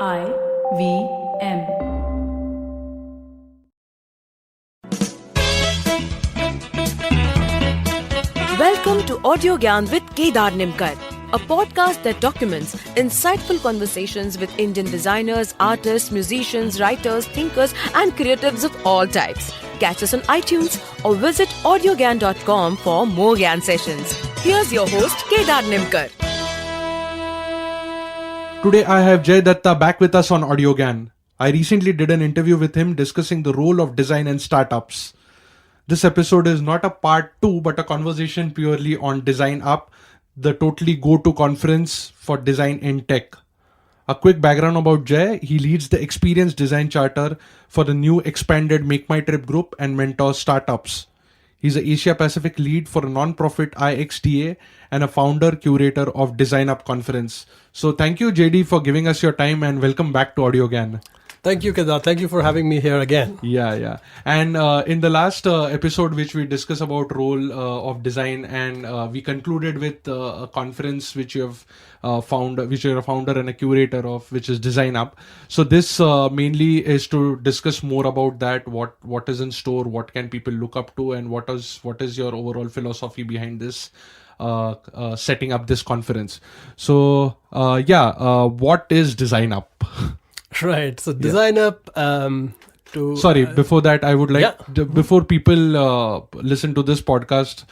IVM. Welcome to Audiogyan with Kedar Nimkar, a podcast that documents insightful conversations with Indian designers, artists, musicians, writers, thinkers, and creatives of all types. Catch us on iTunes or visit audiogyan.com for more Gyan sessions. Here's your host, Kedar Nimkar. Today I have Jay Dutta back with us on Audiogyan. I recently did an interview with him discussing the role of design in startups. This episode is not a part 2 but a conversation purely on DesignUp, the totally go-to conference for design in tech. A quick background about Jay: he leads the Experience Design Charter for the new expanded MakeMyTrip Group and mentors startups. He's an AsiaPacific Lead for a non-profit IxDa and a founder curator of DesignUp Conference. So thank you, JD, for giving us your time and welcome back to Audiogyan. Thank you, Kedar. Thank you for having me here again. Yeah. And in the last episode, which we discussed about role of design, and we concluded with a conference which you have which you're a founder and a curator of, which is DesignUp. So this mainly is to discuss more about that. What is in store? What can people look up to? And what is your overall philosophy behind this? Setting up this conference. So what is DesignUp? Right. So DesignUp. Sorry, before that, I would like, before people listen to this podcast,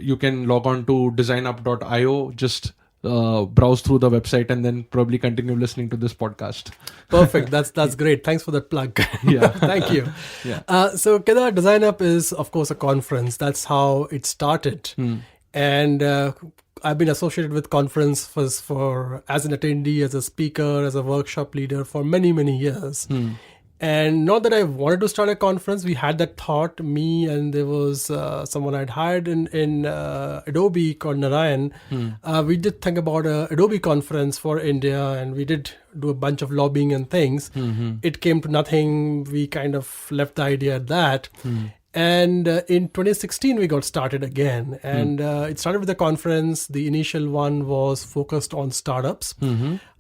you can log on to designup.io, just browse through the website and then probably continue listening to this podcast. Perfect. That's great. Thanks for that plug. Yeah. Thank you. Yeah. So Kedar, DesignUp is, of course, a conference. That's how it started. And I've been associated with conference for as an attendee, as a speaker, as a workshop leader for many, many years. And not that I wanted to start a conference. We had that thought, me and there was someone I'd hired in Adobe called Narayan. We did think about a Adobe conference for India, and we did do a bunch of lobbying and things. It came to nothing. We kind of left the idea at that. And in 2016, we got started again. And it started with a conference. The initial one was focused on startups.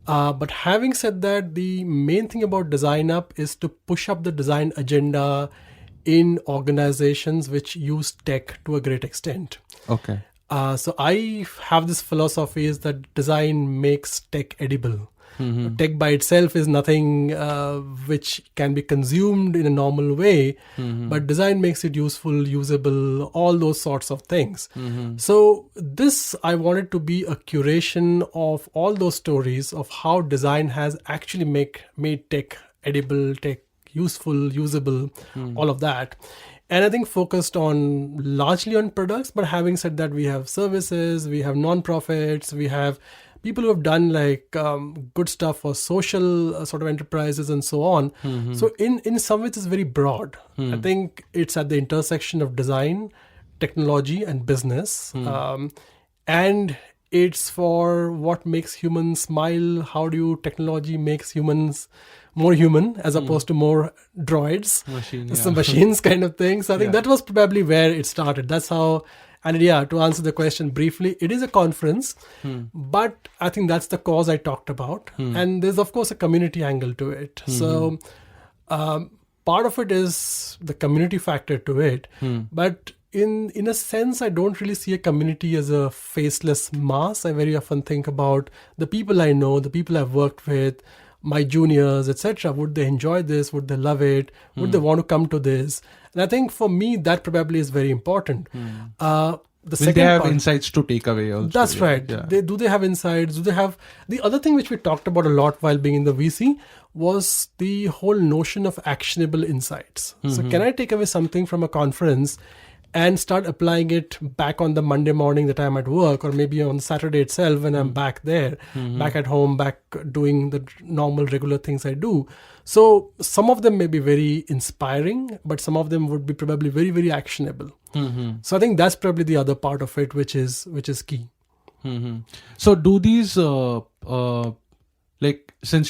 But having said that, the main thing about DesignUp is to push up the design agenda in organizations which use tech to a great extent. Okay. So I have this philosophy is that design makes tech edible. Tech by itself is nothing which can be consumed in a normal way, but design makes it useful, usable, all those sorts of things. So this, I wanted to be a curation of all those stories of how design has actually made tech edible, tech useful, usable, all of that. And I think focused largely on products, but having said that, we have services, we have non-profits, we have people who have done good stuff for social sort of enterprises and so on. So in some ways it's very broad. I think it's at the intersection of design, technology and business. And it's for what makes humans smile. How do technology makes humans more human as opposed to more droids, some machines kind of thing. So I think that was probably where it started. That's how. And to answer the question briefly, it is a conference, but I think that's the cause I talked about. And there's, of course, a community angle to it. So part of it is the community factor to it. But in a sense, I don't really see a community as a faceless mass. I very often think about the people I know, the people I've worked with, my juniors, etc. Would they enjoy this? Would they love it? Would they want to come to this? And I think for me, that probably is very important. Will they have insights to take away also? That's right. Yeah. Do they have insights? Do they have... The other thing which we talked about a lot while being in the VC was the whole notion of actionable insights. So can I take away something from a conference and start applying it back on the Monday morning that I'm at work, or maybe on Saturday itself when I'm back there, back at home, back doing the normal regular things I do. So some of them may be very inspiring, but some of them would be probably very, very actionable. So I think that's probably the other part of it, which is key. So do these, since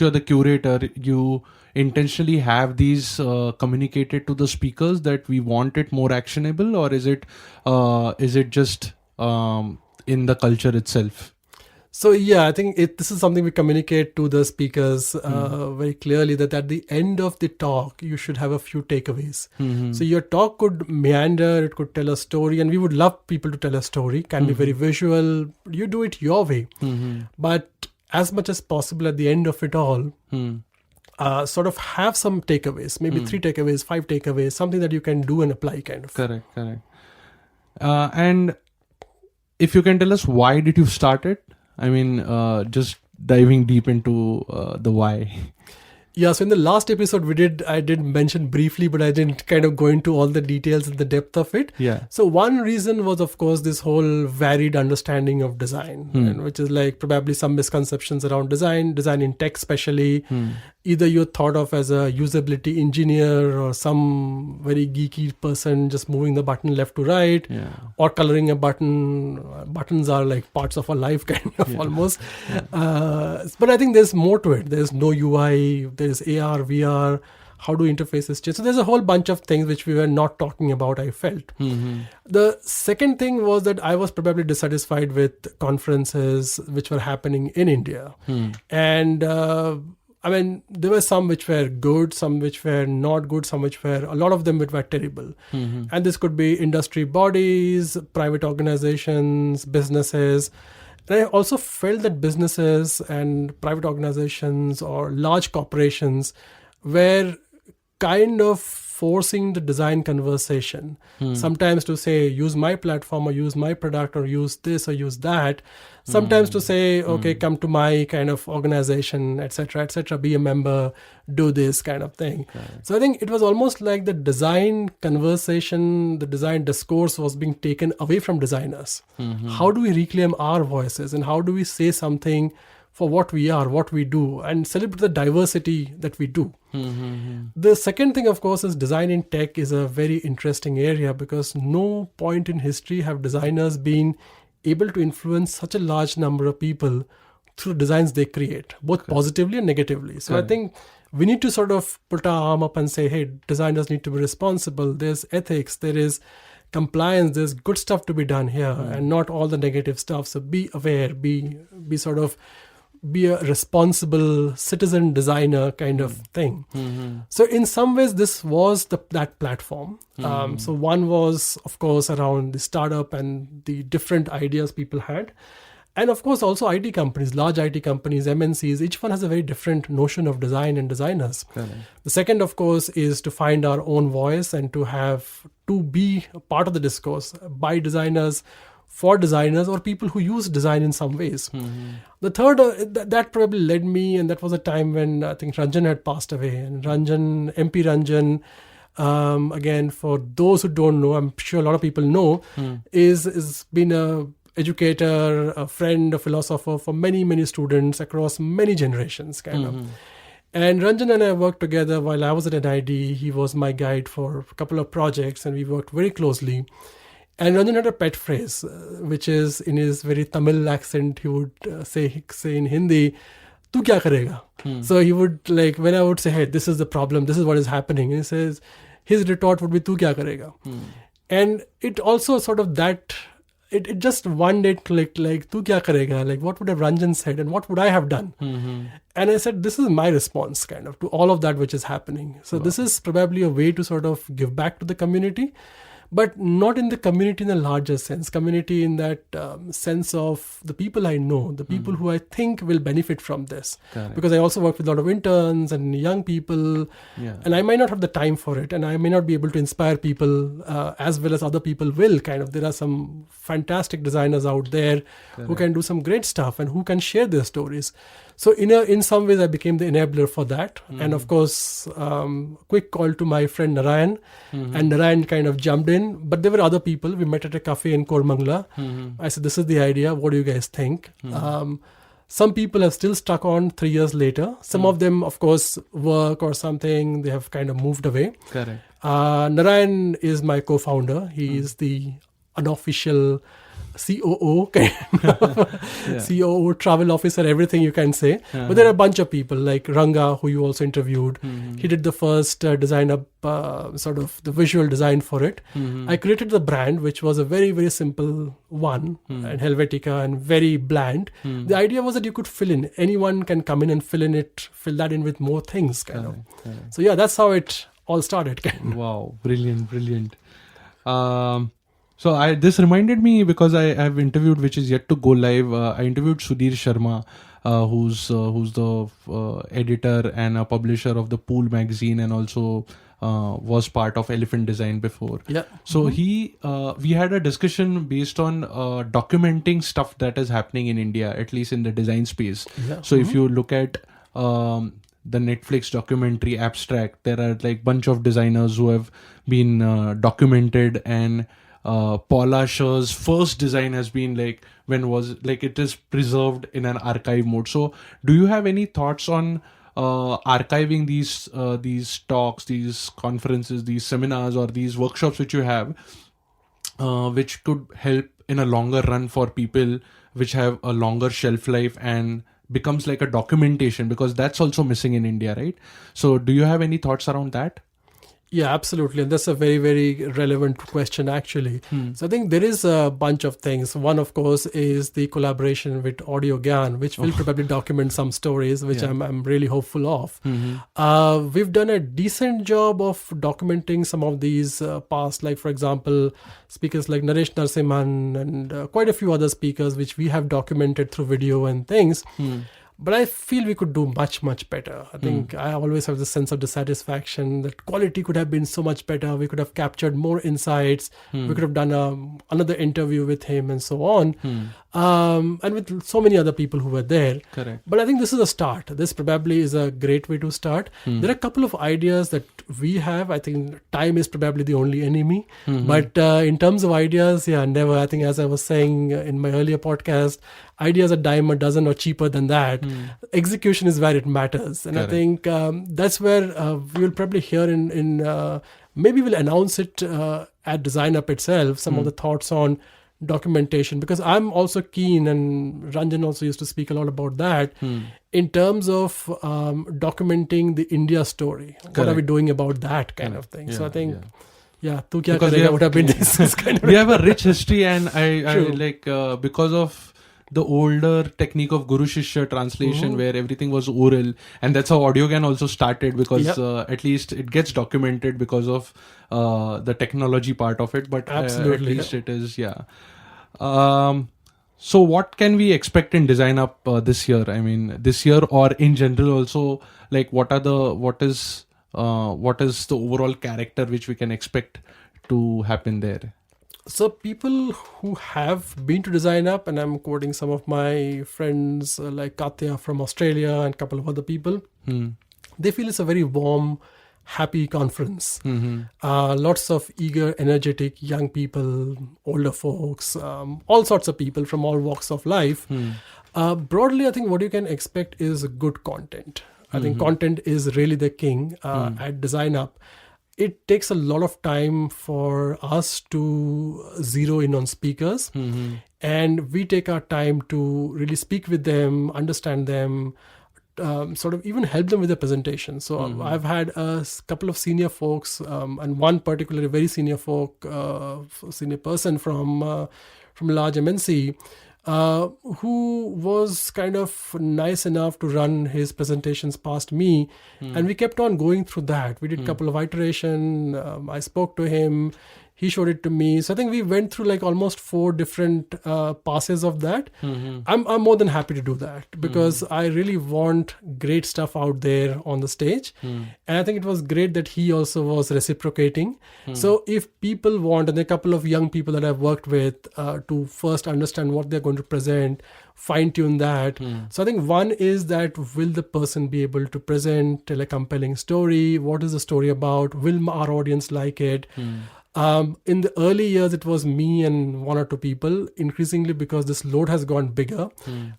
you're the curator, you intentionally have these communicated to the speakers that we want it more actionable, or is it just in the culture itself? So I think this is something we communicate to the speakers very clearly, that at the end of the talk, you should have a few takeaways. So your talk could meander, it could tell a story, and we would love people to tell a story. Can be very visual. You do it your way. But as much as possible at the end of it all, sort of have some takeaways, maybe 3 takeaways, 5 takeaways, something that you can do and apply kind of. Correct. And if you can tell us, why did you start it? I mean, just diving deep into the why. Yeah, so in the last episode I did mention briefly, but I didn't kind of go into all the details and the depth of it. Yeah. So one reason was, of course, this whole varied understanding of design, and which is like probably some misconceptions around design in tech especially. Either you're thought of as a usability engineer or some very geeky person just moving the button left to right, or coloring a button. Buttons are like parts of our life kind of almost. But I think there's more to it. There's no UI, there's AR, VR, how do interfaces change? So there's a whole bunch of things which we were not talking about, I felt. The second thing was that I was probably dissatisfied with conferences which were happening in India. And I mean, there were some which were good, some which were not good, a lot of them which were terrible. And this could be industry bodies, private organizations, businesses. And I also felt that businesses and private organizations or large corporations were kind of forcing the design conversation. Sometimes to say, use my platform or use my product or use this or use that. Sometimes to say, okay, come to my kind of organization, etc., be a member, do this kind of thing. So I think it was almost like the design conversation, the design discourse was being taken away from designers. How do we reclaim our voices, and how do we say something for what we are, what we do, and celebrate the diversity that we do? The second thing, of course, is design in tech is a very interesting area, because no point in history have designers been able to influence such a large number of people through designs they create, both positively and negatively. So I think we need to sort of put our arm up and say, hey, designers need to be responsible. There's ethics, there is compliance, there's good stuff to be done here, and not all the negative stuff. So be aware, be a responsible citizen designer kind of thing. So in some ways, this was that platform. So one was, of course, around the startup and the different ideas people had. And of course, also IT companies, large IT companies, MNCs, each one has a very different notion of design and designers. The second, of course, is to find our own voice and to be a part of the discourse by designers, for designers, or people who use design in some ways. The third, that probably led me, and that was a time when I think Ranjan had passed away. And MP Ranjan, again, for those who don't know, I'm sure a lot of people know, is been a educator, a friend, a philosopher for many, many students across many generations, kind of. And Ranjan and I worked together while I was at NID. He was my guide for a couple of projects, and we worked very closely. And Ranjan had a pet phrase, which is in his very Tamil accent, he would say in Hindi, "Tu kya karega?" So he would, like, when I would say, hey, this is the problem, this is what is happening, and he says, his retort would be, "Tu kya karega?" And it also sort of it just one day clicked, like, "Tu kya karega?" Like, what would have Ranjan said, and what would I have done? And I said, this is my response kind of to all of that which is happening. So this is probably a way to sort of give back to the community. But not in the community in a larger sense, community in that sense of the people I know, the people who I think will benefit from this. Because I also work with a lot of interns and young people, and I might not have the time for it, and I may not be able to inspire people as well as other people will. Kind of, there are some fantastic designers out there who can do some great stuff and who can share their stories. So in some ways, I became the enabler for that. And of course, quick call to my friend Narayan, and Narayan kind of jumped in. But there were other people. We met at a cafe in Kormangla. I said, this is the idea. What do you guys think? Some people have still stuck on 3 years later. Some of them, of course, work or something. They have kind of moved away. Narayan is my co-founder. He is the unofficial COO, kind of COO, travel officer, everything you can say. But there are a bunch of people like Ranga, who you also interviewed. He did the first design up, sort of the visual design for it. I created the brand, which was a very, very simple one, and Helvetica, and very bland. The idea was that you could fill in. Anyone can come in and fill that in with more things, kind of. So yeah, that's how it all started. Wow, brilliant. So this reminded me, because I have interviewed, which is yet to go live. I interviewed Sudhir Sharma, who's the editor and a publisher of the Pool magazine, and also was part of Elephant Design before. Yeah. So we had a discussion based on documenting stuff that is happening in India, at least in the design space. Yeah. So if you look at the Netflix documentary Abstract, there are like bunch of designers who have been documented, and Paula Scher's first design has been it is preserved in an archive mode. So do you have any thoughts on archiving these talks, these conferences, these seminars, or these workshops which you have, which could help in a longer run for people, which have a longer shelf life and becomes like a documentation, because that's also missing in India, right? So do you have any thoughts around that? Yeah, absolutely. And that's a very, very relevant question, actually. So I think there is a bunch of things. One, of course, is the collaboration with Audiogyan, which will probably document some stories, which I'm really hopeful of. We've done a decent job of documenting some of these past, like, for example, speakers like Naresh Narasimhan and quite a few other speakers, which we have documented through video and things. But I feel we could do much, much better. I think I always have the sense of dissatisfaction that quality could have been so much better. We could have captured more insights. We could have done another interview with him and so on. And with so many other people who were there. Correct. But I think this is a start. This probably is a great way to start. There are a couple of ideas that we have. I think time is probably the only enemy. But in terms of ideas, never. I think, as I was saying in my earlier podcast, ideas are dime a dozen or cheaper than that. Execution is where it matters. And correct. I think that's where we will probably hear in maybe we'll announce it at DesignUp itself, some of the thoughts on documentation, because I'm also keen, and Ranjan also used to speak a lot about that, in terms of documenting the India story. Correct. What are we doing about that kind of thing? So I think... tu kya karega would have been this kind of... We have a rich history, and I because of the older technique of Guru Shishya translation, where everything was oral, and that's how Audiogyan also started, because at least it gets documented because of the technology part of it, but absolutely, at least it is, so what can we expect in DesignUp this year? I mean, this year or in general also, like what is the overall character which we can expect to happen there? So people who have been to DesignUp, and I'm quoting some of my friends like Katya from Australia and a couple of other people, they feel it's a very warm, happy conference. Lots of eager, energetic young people, older folks, all sorts of people from all walks of life. Broadly, I think what you can expect is good content. I think content is really the king at DesignUp. It takes a lot of time for us to zero in on speakers, and we take our time to really speak with them, understand them, sort of even help them with the presentation. So I've had a couple of senior folks, and one particularly very senior senior person from a large MNC, who was kind of nice enough to run his presentations past me, and we kept on going through that. We did a couple of iterations. I spoke to him. He showed it to me. So I think we went through like almost 4 different passes of that. I'm more than happy to do that, because I really want great stuff out there on the stage. And I think it was great that he also was reciprocating. So if people want, and there are a couple of young people that I've worked with to first understand what they're going to present, fine-tune that. So I think one is that, will the person be able to tell a compelling story? What is the story about? Will our audience like it? In the early years, it was me and 1 or 2 people. Increasingly, because this load has gone bigger.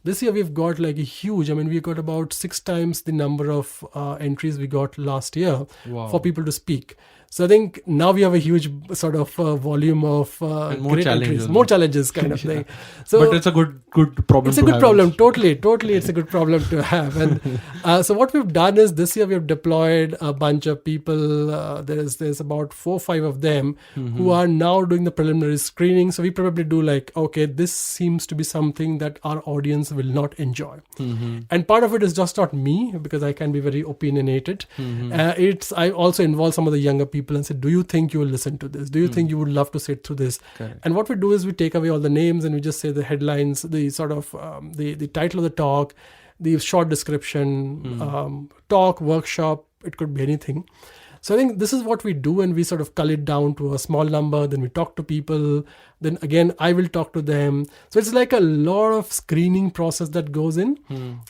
This year, we've got like a huge, we got about 6 times the number of entries we got last year for people to speak. So I think now we have a huge sort of volume of And more great challenges. entries, more challenges kind of thing. So But it's a good problem. it's a good problem. Totally, it's a good problem to have. And so what we've done is this year we have deployed a bunch of people. There's about 4 or 5 of them who are now doing the preliminary screening. So we probably do like, okay, this seems to be something that our audience will not enjoy. And part of it is just not me, because I can be very opinionated. I also involve some of the younger people and say, do you think you will listen to this? Do you think you would love to sit through this? Correct. And what we do is we take away all the names and we just say the headlines, the sort of the title of the talk, the short description, talk, workshop, it could be anything. So I think this is what we do, and we sort of cull it down to a small number. Then we talk to people. Then again, I will talk to them. So it's like a lot of screening process that goes in.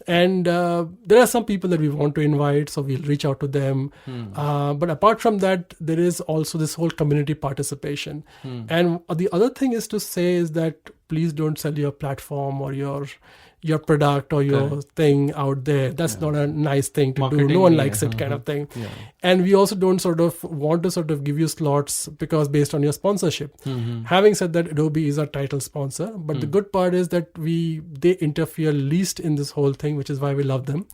And there are some people that we want to invite, so we'll reach out to them. But apart from that, there is also this whole community participation. And the other thing is to say is that please don't sell your platform or your product or your thing out there. That's not a nice thing to do. No one likes it kind of thing. And we also don't sort of want to sort of give you slots because based on your sponsorship. Having said that, Adobe is our title sponsor, but the good part is that they interfere least in this whole thing, which is why we love them.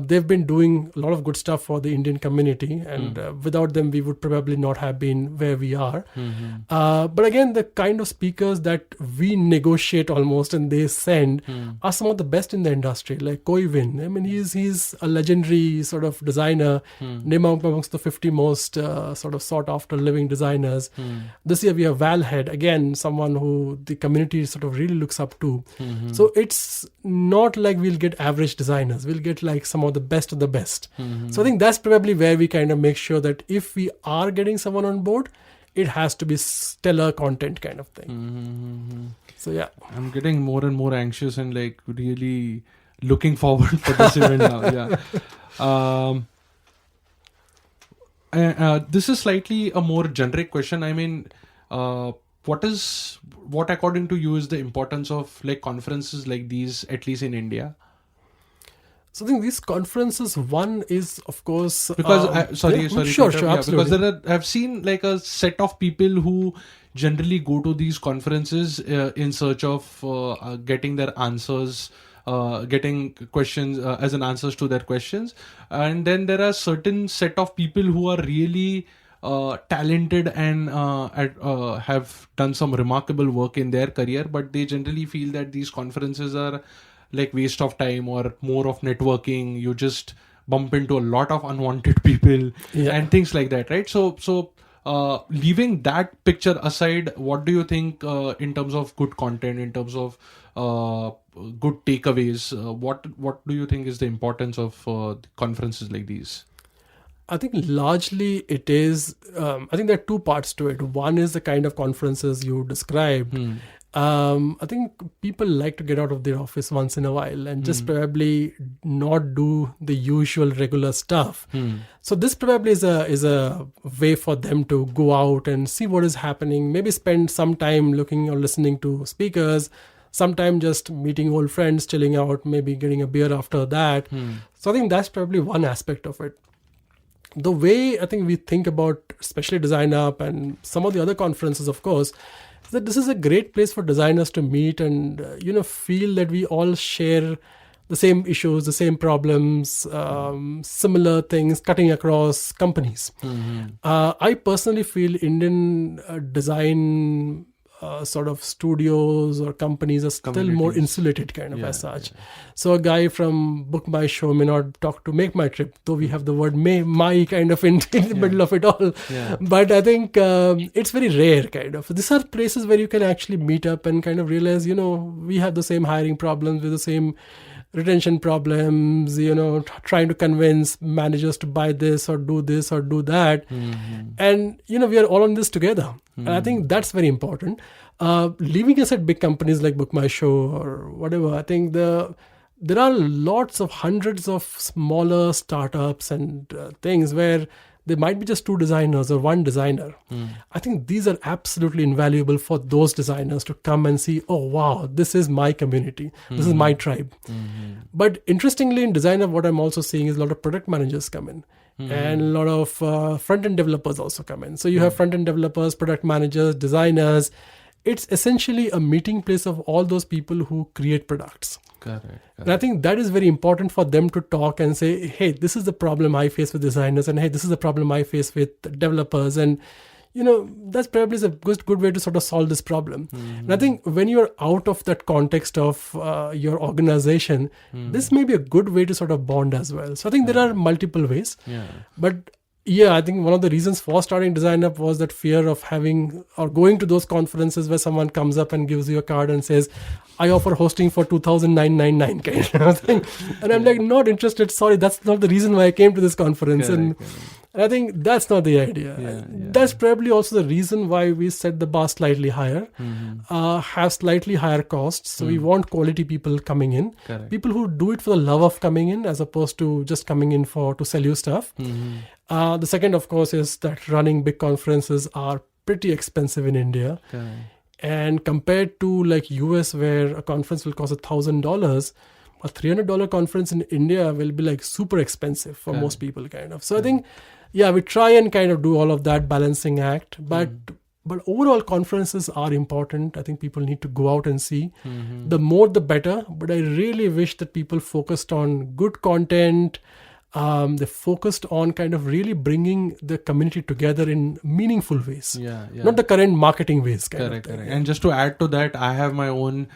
They've been doing a lot of good stuff for the Indian community, and without them we would probably not have been where we are. But again, the kind of speakers that we negotiate almost and they send are some of the best in the industry, like Koivin. I mean, he's a legendary sort of designer, named amongst the 50 most sort of sought after living designers. This year we have Valhead, again, someone who the community sort of really looks up to. So it's not like we'll get average designers, we'll get like some of the best of the best. So I think that's probably where we kind of make sure that if we are getting someone on board, it has to be stellar content kind of thing. So yeah, I'm getting more and more anxious and like really looking forward for this event now. This is slightly a more generic question. I mean, what according to you is the importance of like conferences like these, at least in India? So I think these conferences, one is of course because sorry, sure, absolutely. Because I've seen like a set of people who generally go to these conferences in search of getting their answers, getting questions as an answers to their questions, and then there are certain set of people who are really talented and have done some remarkable work in their career, but they generally feel that these conferences are like waste of time or more of networking. You just bump into a lot of unwanted people and things like that, right? So leaving that picture aside, what do you think in terms of good content, in terms of good takeaways? What do you think is the importance of conferences like these? I think largely it is, I think there are two parts to it. One is the kind of conferences you described. I think people like to get out of their office once in a while and just probably not do the usual regular stuff. So this probably is a way for them to go out and see what is happening, maybe spend some time looking or listening to speakers, sometime just meeting old friends, chilling out, maybe getting a beer after that. So I think that's probably one aspect of it. The way I think we think about especially DesignUp and some of the other conferences, of course, is that this is a great place for designers to meet and feel that we all share the same issues, the same problems, similar things cutting across companies. I personally feel Indian design sort of studios or companies are still more insulated kind of as such. So a guy from Book My Show may not talk to MakeMyTrip, though we have the word my kind of in the middle of it all. But I think it's very rare kind of. These are places where you can actually meet up and kind of realize, we have the same hiring problems, with the same retention problems, trying to convince managers to buy this or do that. And, we are all on this together. And I think that's very important. Leaving aside big companies like Book My Show or whatever, I think there are hundreds of smaller startups and things where there might be just 2 designers or 1 designer. I think these are absolutely invaluable for those designers to come and see, oh wow, this is my community, this is my tribe. But interestingly, in DesignUp, what I'm also seeing is a lot of product managers come in. And a lot of front-end developers also come in. So you have front-end developers, product managers, designers. It's essentially a meeting place of all those people who create products. Correct. And I think that is very important for them to talk and say, hey, this is the problem I face with designers, and hey, this is the problem I face with developers. And, that's probably a good way to sort of solve this problem. And I think when you're out of that context of your organization, this may be a good way to sort of bond as well. So I think there are multiple ways. But yeah, I think one of the reasons for starting DesignUp was that fear of having or going to those conferences where someone comes up and gives you a card and says, I offer hosting for $2,999 kind of thing. And I'm like, not interested. Sorry, that's not the reason why I came to this conference. And I think that's not the idea. That's probably also the reason why we set the bar slightly higher, have slightly higher costs. So we want quality people coming in, people who do it for the love of coming in as opposed to just coming in to sell you stuff. The second, of course, is that running big conferences are pretty expensive in India. And compared to like US, where a conference will cost $1,000, a $300 conference in India will be like super expensive for most people kind of. So I think, we try and kind of do all of that balancing act, but overall conferences are important. I think people need to go out and see. The more the better, but I really wish that people focused on good content. They focused on kind of really bringing the community together in meaningful ways, not the current marketing ways. Correct. And just to add to that, I have my own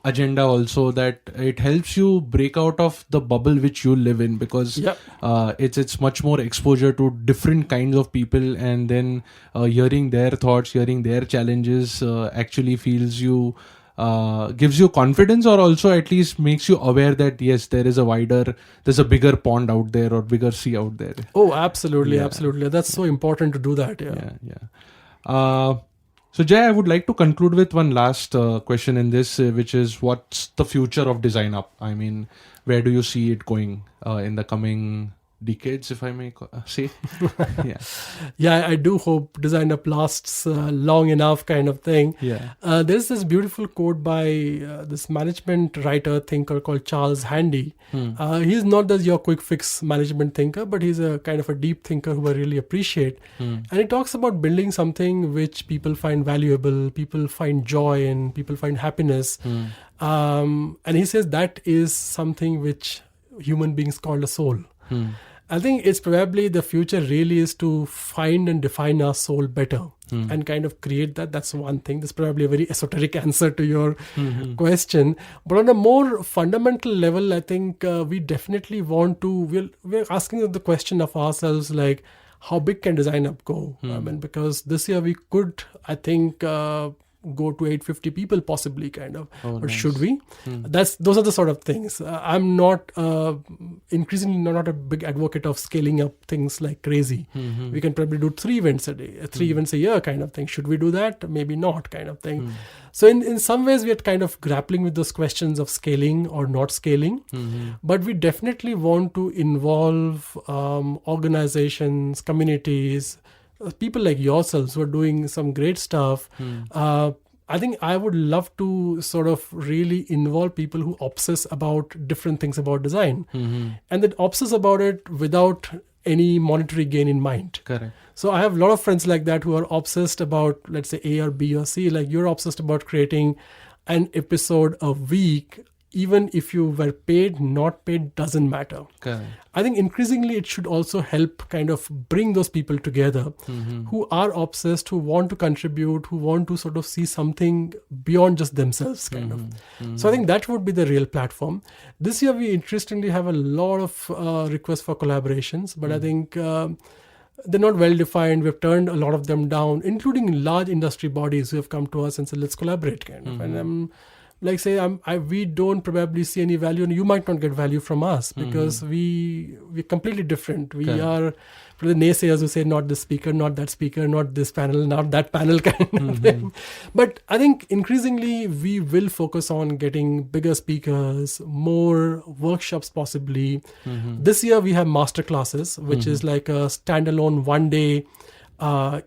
agenda also, that it helps you break out of the bubble which you live in, because it's much more exposure to different kinds of people, and then hearing their thoughts, hearing their challenges actually feels you gives you confidence, or also at least makes you aware that yes, there's a bigger pond out there or bigger sea out there. Oh, absolutely. That's so important to do that. So Jay, I would like to conclude with one last question in this, which is, what's the future of DesignUp? I mean, where do you see it going in the coming decades, if I may say? I do hope DesignUp lasts long enough kind of thing. There's this beautiful quote by this management writer thinker called Charles Handy. He's not just your quick fix management thinker, but he's a kind of a deep thinker who I really appreciate. And he talks about building something which people find valuable, people find joy in, people find happiness. And he says that is something which human beings call a soul. I think it's probably the future really is to find and define our soul better and kind of create that. That's one thing. That's probably a very esoteric answer to your question. But on a more fundamental level, I think we definitely want to, we're asking the question of ourselves, like, how big can DesignUp go? I mean, because this year we could, I think, go to 850 people possibly kind of, or should we? Those are the sort of things. I'm not increasingly not a big advocate of scaling up things like crazy. We can probably do 3 events a day, 3 events a year kind of thing. Should we do that? Maybe not kind of thing. So in some ways we are kind of grappling with those questions of scaling or not scaling, but we definitely want to involve organizations, communities, people like yourselves who are doing some great stuff. I think I would love to sort of really involve people who obsess about different things about design and that obsess about it without any monetary gain in mind. Correct. So I have a lot of friends like that who are obsessed about, let's say, A or B or C. Like, you're obsessed about creating an episode a week. Even if you were paid, not paid, doesn't matter. Correct. I think increasingly it should also help kind of bring those people together who are obsessed, who want to contribute, who want to sort of see something beyond just themselves kind of. So I think that would be the real platform. This year we interestingly have a lot of requests for collaborations, but I think they're not well defined. We've turned a lot of them down, including large industry bodies who have come to us and said, let's collaborate kind of. And I'm like say we don't probably see any value, and you might not get value from us because we're completely different. We are for the naysayers who say not this speaker, not that speaker, not this panel, not that panel kind of thing. But I think increasingly we will focus on getting bigger speakers, more workshops possibly. This year we have master classes, which is like a standalone 1-day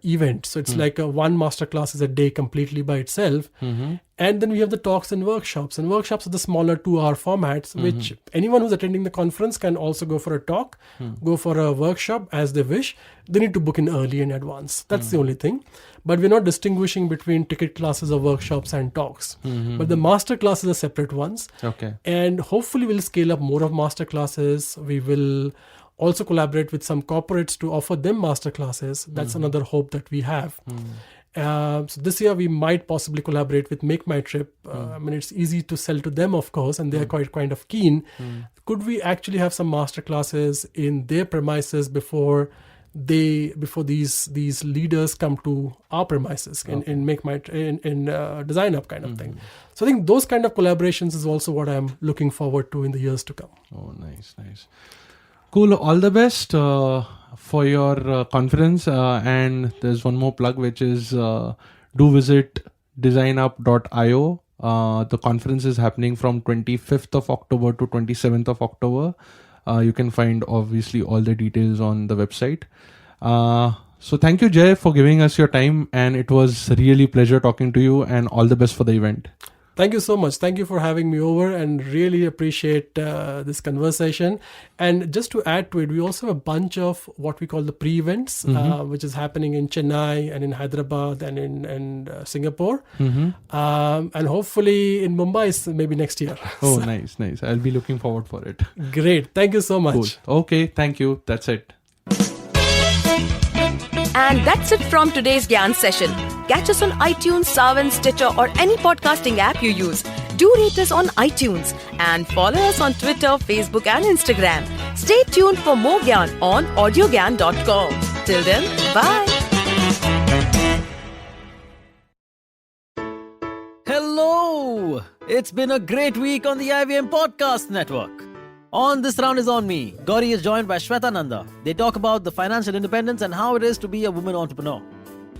event. So it's like one master class is a day completely by itself. And then we have the talks and workshops. And workshops are the smaller 2-hour formats, which anyone who's attending the conference can also go for a talk, go for a workshop as they wish. They need to book in early in advance. That's the only thing. But we're not distinguishing between ticket classes or workshops and talks. But the master classes are separate ones. Okay. And hopefully we'll scale up more of master classes. We will also collaborate with some corporates to offer them master classes. That's another hope that we have. So this year we might possibly collaborate with MakeMyTrip. I mean, it's easy to sell to them, of course, and they are quite kind of keen. Could we actually have some master classes in their premises before these leaders come to our premises in DesignUp kind of thing? So I think those kind of collaborations is also what I'm looking forward to in the years to come. Oh, nice. Cool. All the best for your conference. And there's one more plug, which is do visit designup.io. The conference is happening from 25th of October to 27th of October. You can find obviously all the details on the website. So thank you, Jay, for giving us your time. And it was really a pleasure talking to you, and all the best for the event. Thank you so much. Thank you for having me over, and really appreciate this conversation. And just to add to it, we also have a bunch of what we call the pre-events, which is happening in Chennai and in Hyderabad and in Singapore. And hopefully in Mumbai maybe next year. Oh, nice. I'll be looking forward for it. Great. Thank you so much. Cool. Okay. Thank you. That's it. And that's it from today's Gyan session. Catch us on iTunes, Saavn, Stitcher, or any podcasting app you use. Do rate us on iTunes and follow us on Twitter, Facebook, and Instagram. Stay tuned for more Gyan on Audiogyan.com. Till then, bye. Hello! It's been a great week on the IVM Podcast Network. On This Round Is On Me, Gauri is joined by Shweta Nanda. They talk about the financial independence and how it is to be a woman entrepreneur.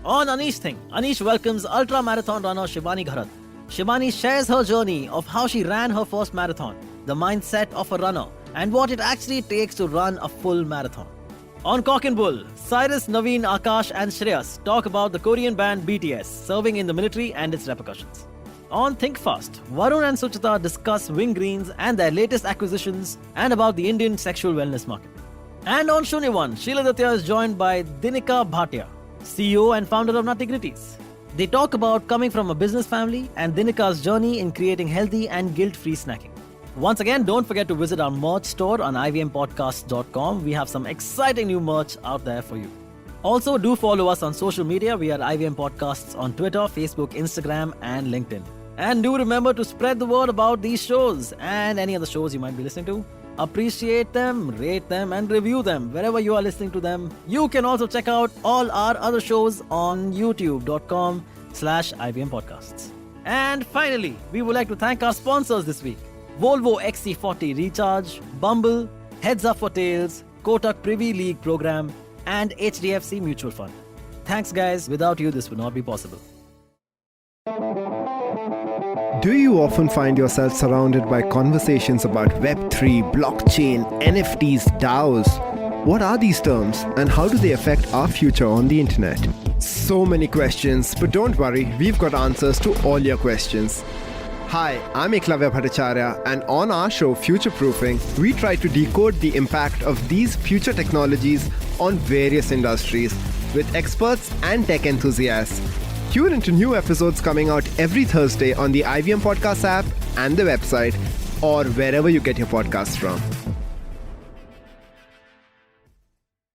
On Anish Thing, Anish welcomes ultra-marathon runner Shivani Gharat. Shivani shares her journey of how she ran her first marathon, the mindset of a runner, and what it actually takes to run a full marathon. On Cock and Bull, Cyrus, Naveen, Akash and Shreyas talk about the Korean band BTS serving in the military and its repercussions. On Think Fast, Varun and Suchita discuss Wing Greens and their latest acquisitions and about the Indian sexual wellness market. And on Shunya One, Sheila Datya is joined by Dinika Bhatia, CEO and founder of Nuttigritties. They talk about coming from a business family and Dinika's journey in creating healthy and guilt-free snacking. Once again, don't forget to visit our merch store on ivmpodcasts.com. We have some exciting new merch out there for you. Also, do follow us on social media. We are IVM Podcasts on Twitter, Facebook, Instagram, and LinkedIn. And do remember to spread the word about these shows and any other shows you might be listening to. Appreciate them, rate them, and review them wherever you are listening to them. You can also check out all our other shows on youtube.com/IVM Podcasts. And finally, we would like to thank our sponsors this week: Volvo XC40 Recharge, Bumble, Heads Up for Tails, Kotak Privy League Program, and HDFC Mutual Fund. Thanks, guys. Without you, this would not be possible. Do you often find yourself surrounded by conversations about Web3, blockchain, NFTs, DAOs? What are these terms and how do they affect our future on the internet? So many questions, but don't worry, we've got answers to all your questions. Hi, I'm Eklavya Bhattacharya, and on our show Future Proofing, we try to decode the impact of these future technologies on various industries with experts and tech enthusiasts. Tune into new episodes coming out every Thursday on the IVM Podcast app and the website, or wherever you get your podcasts from.